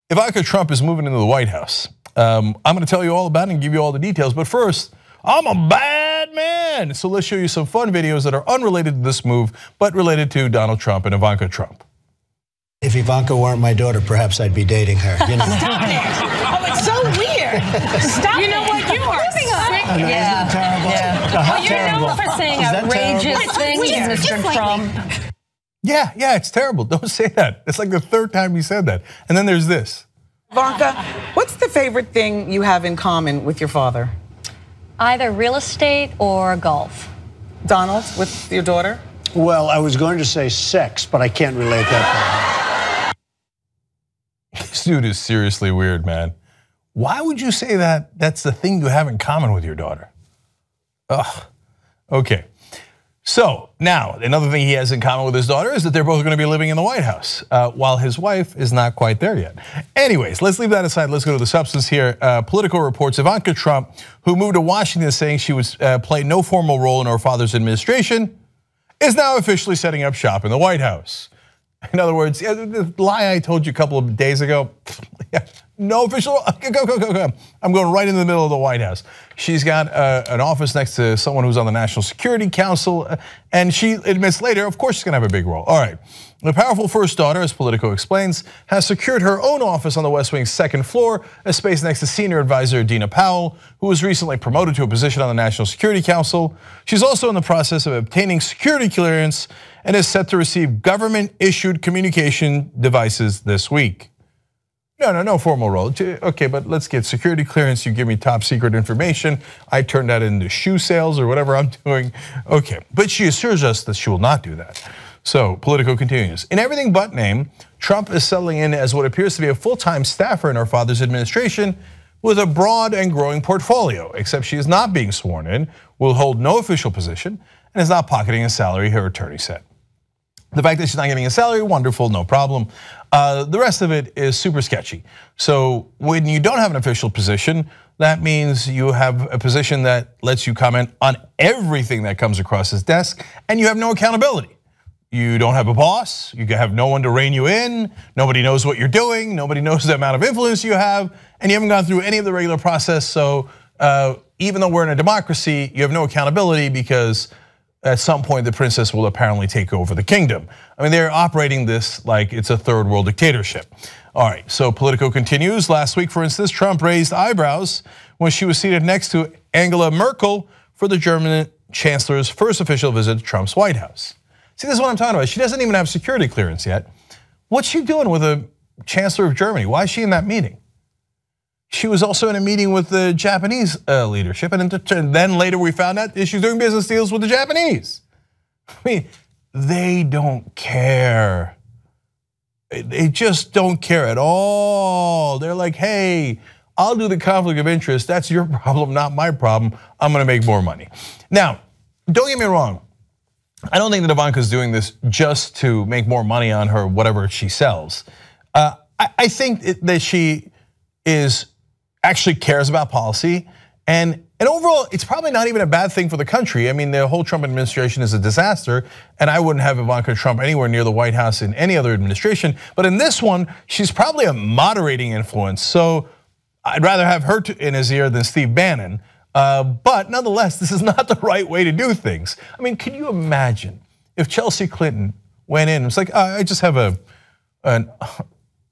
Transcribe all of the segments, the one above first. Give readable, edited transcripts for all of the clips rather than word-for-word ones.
Ivanka Trump is moving into the White House. I'm going to tell you all about it and give you all the details. But first, I'm a bad man. So let's show you some fun videos that are unrelated to this move, but related to Donald Trump and Ivanka Trump. If Ivanka weren't my daughter, perhaps I'd be dating her. You know? Stop it. Oh, it's so weird. Stop You know it. what? You are sick. I know, isn't it terrible? Yeah. Well, you're known for saying Is that outrageous terrible? things, Mr. Trump. Yeah, it's terrible. Don't say that. It's like the third time you said that. And then there's this. Ivanka, what's the favorite thing you have in common with your father? Either real estate or golf. Donald, with your daughter? Well, I was going to say sex, but I can't relate that. This dude is seriously weird, man. Why would you say that that's the thing you have in common with your daughter? Ugh. Okay. So now, another thing he has in common with his daughter is that they're both going to be living in the White House, while his wife is not quite there yet. Anyways, let's leave that aside. Let's go to the substance here. Political reports: Ivanka Trump, who moved to Washington saying she would play no formal role in her father's administration, is now officially setting up shop in the White House. In other words, the lie I told you a couple of days ago, no official, go. I'm going right in the middle of the White House. She's got an office next to someone who's on the National Security Council, and she admits later, of course she's gonna have a big role. All right, the powerful first daughter, as Politico explains, has secured her own office on the West Wing's second floor, a space next to senior advisor Dina Powell, who was recently promoted to a position on the National Security Council. She's also in the process of obtaining security clearance and is set to receive government-issued communication devices this week. No formal role. Okay, but let's get security clearance. You give me top secret information. I turn that into shoe sales or whatever I'm doing. Okay, but she assures us that she will not do that. So Politico continues. In everything but name, Trump is settling in as what appears to be a full-time staffer in her father's administration with a broad and growing portfolio, except she is not being sworn in, will hold no official position, and is not pocketing a salary, her attorney said. The fact that she's not getting a salary, wonderful, no problem. The rest of it is super sketchy. So when you don't have an official position, that means you have a position that lets you comment on everything that comes across his desk, and you have no accountability. You don't have a boss, you have no one to rein you in, nobody knows what you're doing, nobody knows the amount of influence you have, and you haven't gone through any of the regular process. So even though we're in a democracy, you have no accountability because at some point the princess will apparently take over the kingdom. I mean, they're operating this like it's a third world dictatorship. All right, so Politico continues. Last week, for instance, Trump raised eyebrows when she was seated next to Angela Merkel for the German chancellor's first official visit to Trump's White House. See, this is what I'm talking about. She doesn't even have security clearance yet. What's she doing with a chancellor of Germany? Why is she in that meeting? She was also in a meeting with the Japanese leadership, and then later we found out she's doing business deals with the Japanese. I mean, they don't care. They just don't care at all. They're like, hey, I'll do the conflict of interest. That's your problem, not my problem. I'm gonna make more money. Now, don't get me wrong. I don't think that Ivanka's doing this just to make more money on her whatever she sells. I think that she actually cares about policy, and overall, it's probably not even a bad thing for the country. I mean, the whole Trump administration is a disaster, and I wouldn't have Ivanka Trump anywhere near the White House in any other administration. But in this one, she's probably a moderating influence. So I'd rather have her in his ear than Steve Bannon. But nonetheless, this is not the right way to do things. I mean, can you imagine if Chelsea Clinton went in and was like, I just have an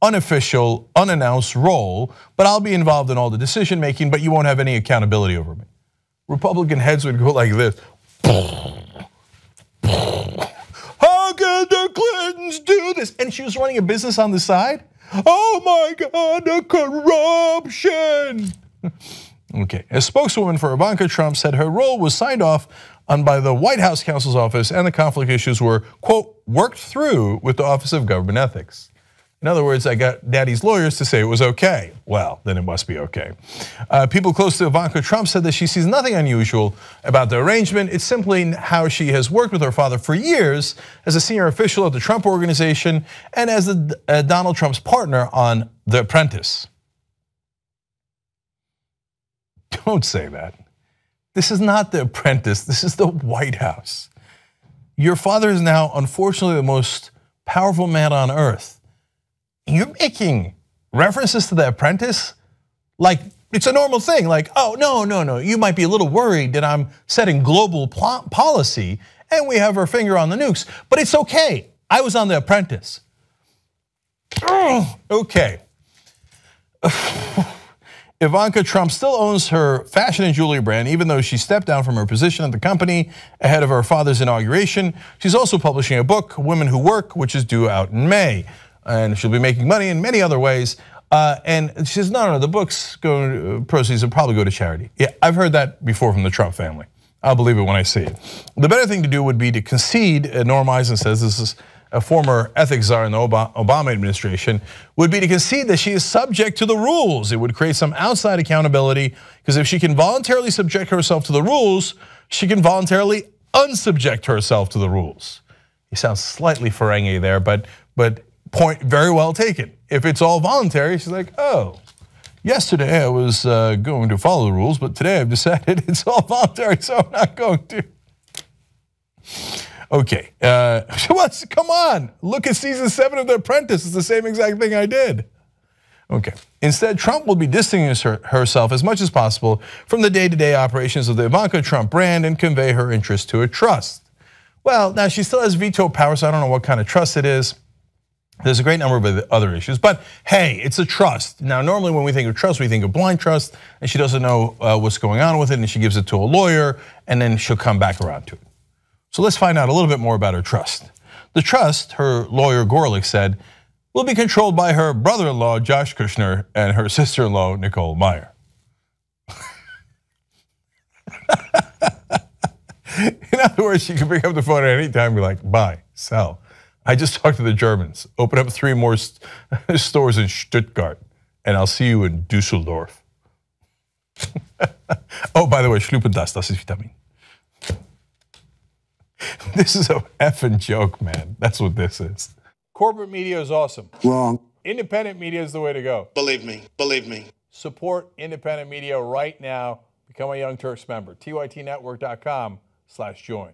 unofficial, unannounced role, but I'll be involved in all the decision making, but you won't have any accountability over me. Republican heads would go like this. How can the Clintons do this? And she was running a business on the side? Oh my God, the corruption. Okay, a spokeswoman for Ivanka Trump said her role was signed off on by the White House counsel's office and the conflict issues were, quote, worked through with the Office of Government Ethics. In other words, I got daddy's lawyers to say it was okay. Well, then it must be okay. People close to Ivanka Trump said that she sees nothing unusual about the arrangement. It's simply how she has worked with her father for years as a senior official at the Trump Organization and as Donald Trump's partner on The Apprentice. Don't say that. This is not The Apprentice, this is the White House. Your father is now, unfortunately, the most powerful man on earth. You're making references to the Apprentice like it's a normal thing. Like, oh, no, you might be a little worried that I'm setting global policy and we have our finger on the nukes, but it's okay. I was on the Apprentice. Okay. Ivanka Trump still owns her fashion and jewelry brand, even though she stepped down from her position at the company ahead of her father's inauguration. She's also publishing a book, Women Who Work, which is due out in May. And she'll be making money in many other ways. And she says, no, the book's proceeds will probably go to charity. Yeah, I've heard that before from the Trump family. I'll believe it when I see it. The better thing to do would be to concede, Norm Eisen says, this is a former ethics czar in the Obama administration, would be to concede that she is subject to the rules. It would create some outside accountability, because if she can voluntarily subject herself to the rules, she can voluntarily unsubject herself to the rules. He sounds slightly Ferengi there, but point very well taken. If it's all voluntary, she's like, oh, yesterday I was going to follow the rules, but today I've decided it's all voluntary, so I'm not going to. Okay, come on, look at season 7 of The Apprentice. It's the same exact thing I did. Okay, instead, Trump will be distancing herself as much as possible from the day-to-day operations of the Ivanka Trump brand and convey her interest to a trust. Well, now she still has veto power, so I don't know what kind of trust it is. There's a great number of other issues, but hey, it's a trust. Now, normally when we think of trust, we think of blind trust, and she doesn't know what's going on with it, and she gives it to a lawyer, and then she'll come back around to it. So let's find out a little bit more about her trust. The trust, her lawyer Gorelick said, will be controlled by her brother-in-law, Josh Kushner, and her sister-in-law, Nicole Meyer. In other words, she can pick up the phone at any time and be like, buy, sell. I just talked to the Germans. Open up 3 more stores in Stuttgart, and I'll see you in Düsseldorf. Oh, by the way, schlupen das ist Vitamin. This is a effing joke, man. That's what this is. Corporate media is awesome. Wrong. Independent media is the way to go. Believe me, believe me. Support independent media right now. Become a Young Turks member. tytnetwork.com/join.